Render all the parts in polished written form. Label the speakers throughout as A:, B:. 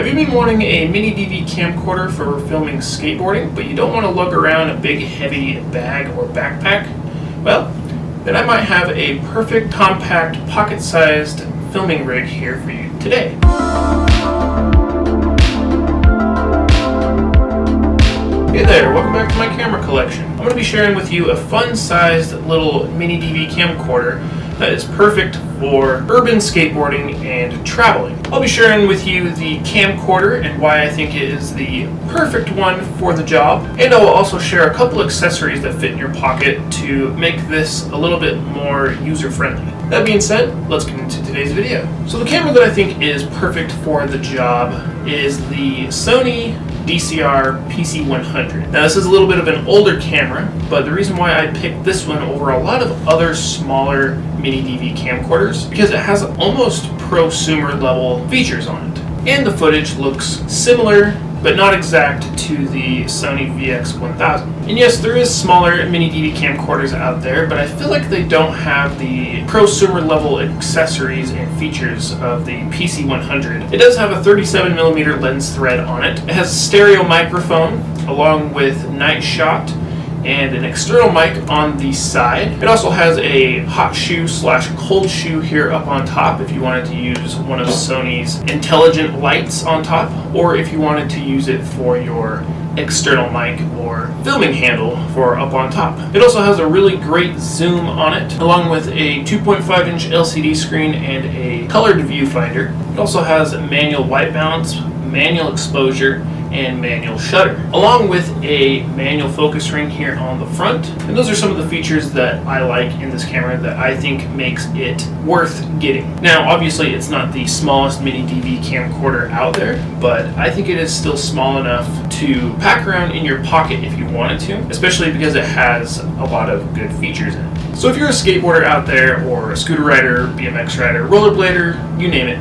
A: Have you been wanting a mini DV camcorder for filming skateboarding, but you don't want to lug around a big heavy bag or backpack? Well, then I might have a perfect compact pocket-sized filming rig here for you today. Hey there, welcome back to my camera collection. I'm going to be sharing with you a fun-sized little mini DV camcorder that is perfect for urban skateboarding and traveling. I'll be sharing with you the camcorder and why I think it is the perfect one for the job, and I will also share a couple accessories that fit in your pocket to make this a little bit more user-friendly. That being said, let's get into today's video. So the camera that I think is perfect for the job is the Sony DCR-PC100. Now this is a little bit of an older camera, but the reason why I picked this one over a lot of other smaller mini DV camcorders because it has almost prosumer level features on it. And the footage looks similar but not exact to the Sony VX 1000. And yes, there is smaller mini DV camcorders out there, but I feel like they don't have the prosumer level accessories and features of the PC100. It does have a 37mm lens thread on it. It has a stereo microphone along with night shot and an external mic on the side. It also has a hot shoe / cold shoe here up on top if you wanted to use one of Sony's intelligent lights on top, or if you wanted to use it for your external mic or filming handle for up on top. It also has a really great zoom on it, along with a 2.5-inch LCD screen and a colored viewfinder. It also has manual white balance, manual exposure, and manual shutter, along with a manual focus ring here on the front. And those are some of the features that I like in this camera that I think makes it worth getting. Now, obviously, it's not the smallest mini DV camcorder out there, but I think it is still small enough to pack around in your pocket if you wanted to, especially because it has a lot of good features in it. So if you're a skateboarder out there, or a scooter rider, BMX rider, rollerblader, you name it,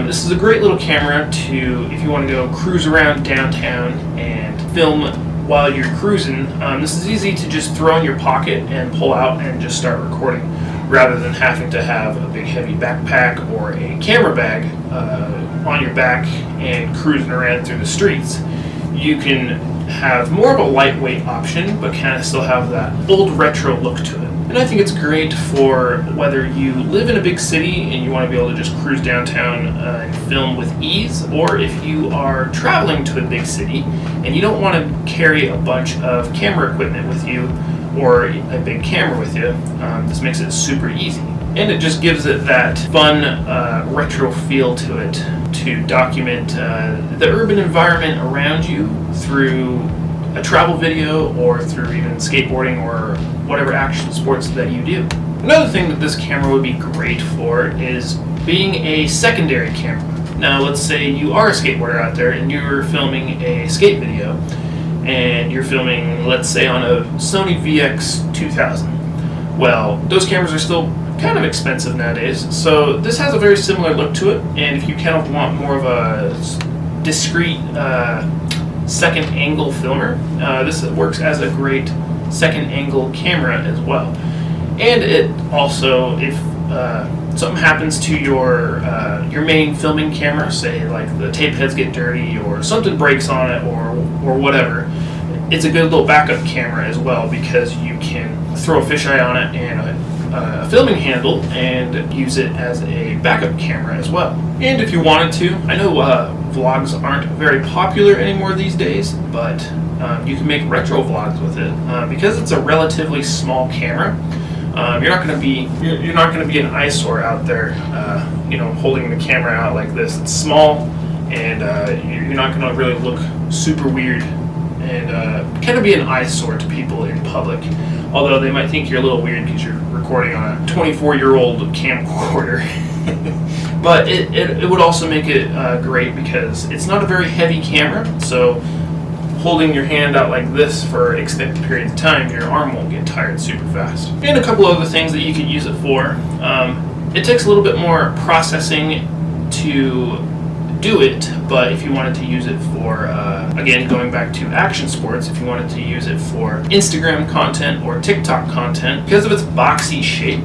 A: this is a great little camera to, if you want to go cruise around downtown and film while you're cruising. This is easy to just throw in your pocket and pull out and just start recording, rather than having to have a big heavy backpack or a camera bag on your back and cruising around through the streets. You can have more of a lightweight option, but kind of still have that old retro look to it. And I think it's great for whether you live in a big city and you want to be able to just cruise downtown and film with ease, or if you are traveling to a big city and you don't want to carry a bunch of camera equipment with you or a big camera with you. This makes it super easy. And it just gives it that fun retro feel to it to document the urban environment around you through a travel video or through even skateboarding or whatever action sports that you do. Another thing that this camera would be great for is being a secondary camera. Now let's say you are a skateboarder out there and you're filming a skate video and you're filming, let's say, on a Sony VX 2000. Well, those cameras are still kind of expensive nowadays, so this has a very similar look to it, and if you kind of want more of a discreet second angle filmer, this works as a great second angle camera as well. And it also, if something happens to your main filming camera, say like the tape heads get dirty or something breaks on it or whatever, it's a good little backup camera as well, because you can throw a fisheye on it and a filming handle and use it as a backup camera as well. And if you wanted to, I know vlogs aren't very popular anymore these days, but you can make retro vlogs with it because it's a relatively small camera. You're not going to be an eyesore out there, holding the camera out like this. It's small, and you're not going to really look super weird and kind of be an eyesore to people in public. Although they might think you're a little weird because you're recording on a 24-year-old camcorder. But it would also make it great because it's not a very heavy camera, so holding your hand out like this for extended periods of time, your arm won't get tired super fast. And a couple other things that you could use it for. It takes a little bit more processing to do it, but if you wanted to use it for, again, going back to action sports, if you wanted to use it for Instagram content or TikTok content, because of its boxy shape,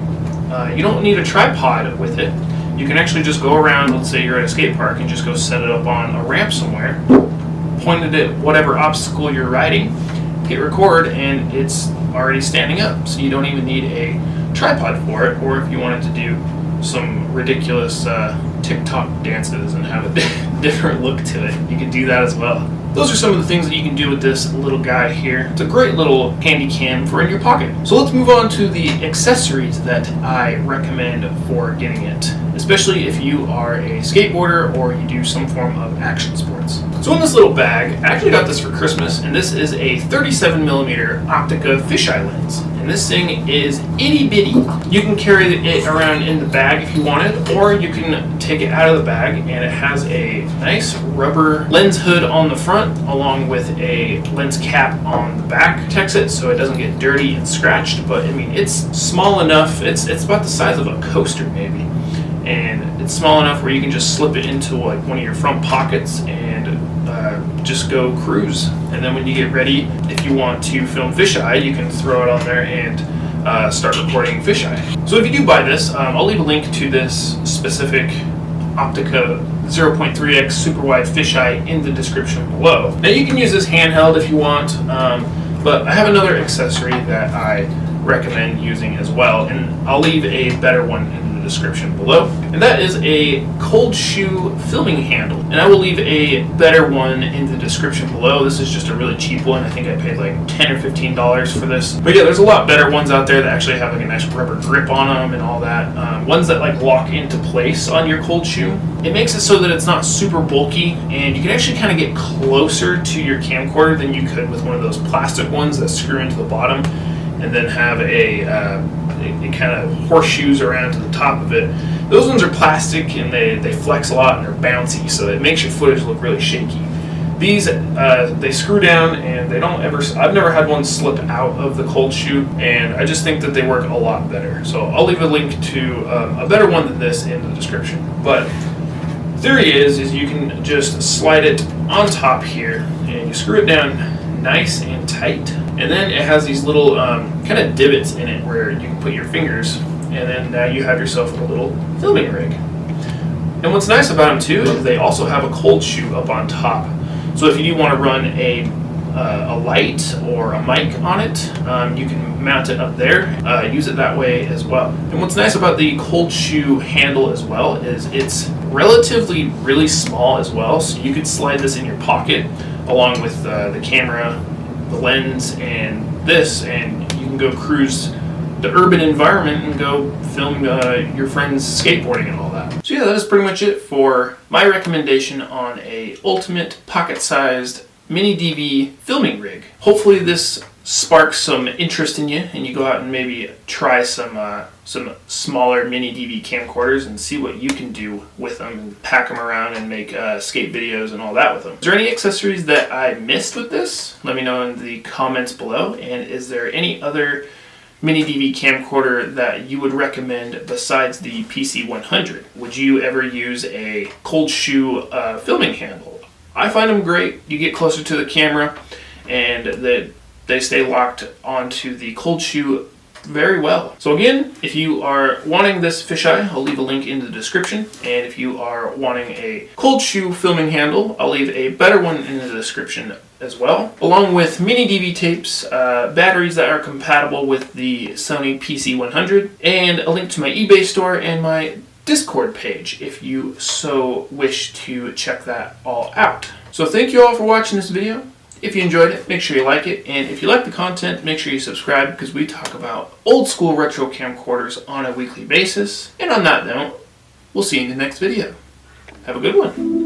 A: you don't need a tripod with it. You can actually just go around, let's say you're at a skate park, and just go set it up on a ramp somewhere, point it at whatever obstacle you're riding, hit record, and it's already standing up. So you don't even need a tripod for it, or if you wanted to do some ridiculous TikTok dances and have a different look to it, you can do that as well. Those are some of the things that you can do with this little guy here. It's a great little handy cam for in your pocket. So let's move on to the accessories that I recommend for getting it, especially if you are a skateboarder or you do some form of action sports. So in this little bag, I actually got this for Christmas, and this is a 37mm Opteka fisheye lens. And this thing is itty bitty. You can carry it around in the bag if you wanted, or you can take it out of the bag, and it has a nice rubber lens hood on the front along with a lens cap on the back. Protects it so it doesn't get dirty and scratched, but I mean, it's small enough, it's about the size of a coaster maybe, and it's small enough where you can just slip it into like one of your front pockets and just go cruise. And then when you get ready, if you want to film fisheye, you can throw it on there and start recording fisheye. So if you do buy this, I'll leave a link to this specific Opteka 0.3x super wide fisheye in the description below. Now you can use this handheld if you want, but I have another accessory that I recommend using as well, and I'll leave a better one in the description below, and that is a cold shoe filming handle, and I will leave a better one in the description below. This is just a really cheap one. I think I paid like $10 or $15 for this, but yeah, there's a lot better ones out there that actually have like a nice rubber grip on them and all that, ones that like lock into place on your cold shoe. It makes it so that it's not super bulky, and you can actually kind of get closer to your camcorder than you could with one of those plastic ones that screw into the bottom and then have a kind of horseshoes around to the top of it. Those ones are plastic, and they flex a lot and they're bouncy, so it makes your footage look really shaky. These, they screw down, and they don't ever, I've never had one slip out of the cold shoe, and I just think that they work a lot better. So I'll leave a link to a better one than this in the description. But the theory is you can just slide it on top here, and you screw it down nice and tight. And then it has these little kind of divots in it where you can put your fingers, and then now you have yourself a little filming rig. And what's nice about them too is they also have a cold shoe up on top. So if you do want to run a light or a mic on it, you can mount it up there, use it that way as well. And what's nice about the cold shoe handle as well is it's relatively really small as well, so you could slide this in your pocket along with the camera, the lens, and this, and you can go cruise the urban environment and go film your friends skateboarding and all that. So yeah, that is pretty much it for my recommendation on a ultimate pocket-sized mini DV filming rig. Hopefully this sparks some interest in you, and you go out and maybe try some smaller mini DV camcorders and see what you can do with them and pack them around and make skate videos and all that with them. Is there any accessories that I missed with this? Let me know in the comments below. And is there any other mini DV camcorder that you would recommend besides the PC100? Would you ever use a cold shoe filming handle? I find them great. You get closer to the camera, and they stay locked onto the cold shoe very well. So again, if you are wanting this fisheye, I'll leave a link in the description. And if you are wanting a cold shoe filming handle, I'll leave a better one in the description as well, along with mini DV tapes, batteries that are compatible with the Sony PC100, and a link to my eBay store and my Discord page if you so wish to check that all out. So thank you all for watching this video. If you enjoyed it, make sure you like it, and if you like the content, make sure you subscribe, because we talk about old school retro camcorders on a weekly basis. And on that note, we'll see you in the next video. Have a good one.